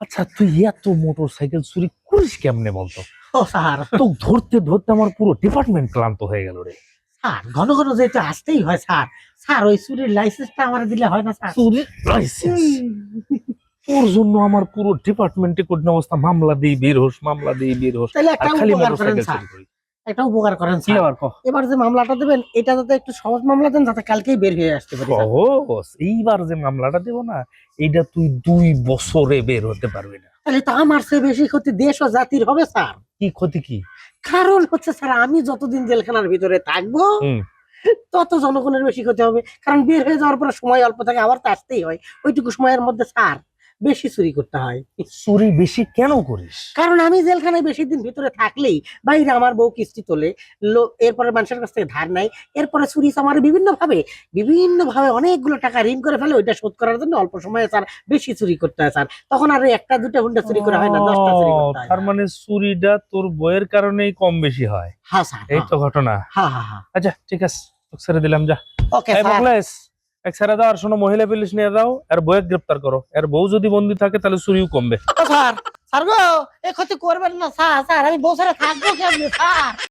আচ্ছা তুই এত মোটরসাইকেল চুরি করিস কেমনে বলতো? ও স্যার, তো ধরতে ধরতে আমার পুরো ডিপার্টমেন্ট ক্লান্ত হয়ে গেল রে। স্যার ঘন ঘন যেহেতু আসতেই হয় স্যার। স্যার ওই চুরির লাইসেন্সটা আমার দিলে হয় না স্যার? চুরির লাইসেন্স? তোর জন্য আমার পুরো ডিপার্টমেন্টে কঠিন অবস্থা, মামলা দিই বের হোস, মামলা দিই বের হোস, তাহলে আর একটা খালি উপকার করেন মোটরসাইকেল স্যার, চুরি করি। একটা উপকার করেন কি স্যার। আবার কহ? এবার যে মামলাটা দেবেন এটা যাতে একটু সহজ মামলা দেন, যাতে কালকেই বের হয়ে আসতে পারি স্যার। সহজ? এইবার যে মামলাটা দেব না, এইটা তুই 2 বছরে বের হতে পারবি না। তাহলে তো আমার চেয়ে বেশি ক্ষতি দেশ ও জাতির হবে স্যার। কি ক্ষতি কি? কারণ হচ্ছে স্যার, আমি যতদিন জেলখানার ভিতরে থাকবো হুম। তত জনগণের বেশি ক্ষতি হবে। কারণ বের হয়ে যাওয়ার পরে সময় অল্প থাকে, আবার তো আসতেই হয়। ওইটুকু সময়ের মধ্যে স্যার বেশি চুরি করতে হয়। চুরি বেশি কেন করিস? কারণ আমি জেলখানায় বেশি দিন ভিতরে থাকলেই বাইরে আমার বউ কিস্তি তোলে, এরপরে মানুষের কাছ থেকে ধার নেয়, এরপরে চুরি আমার বিভিন্ন ভাবে অনেকগুলো টাকা ঋণ করে ফেলে। ওইটা শোধ করার জন্য অল্প সময়ে স্যার বেশি চুরি করতে হয় স্যার। তখন আর ওই একটা দুটা হুন্ডা চুরি করা হয় না, 10টা চুরি করতে হয় তার স্যার। মানে চুরিটা তোর বইয়ের কারণেই কম বেশি হয়, হ্যাঁ স্যার, এই তো ঘটনা। হ্যাঁ হ্যাঁ হ্যাঁ। আচ্ছা ঠিক আছে, তোকে ছেড়ে দিলাম, যা। ওকে এই স্যার। মোকলেস, এক ছেড়ে দাও, আর শোনো, মহিলা পুলিশ নিয়ে যাও, আর বউয়ের গ্রেপ্তার করো। আর বউ যদি বন্দি থাকে তাহলে চুরিও কমবে। ও স্যার, স্যার গো, এ ক্ষতি করবেন না স্যার। স্যার আমি বছরে থাকবো কেমনি স্যার?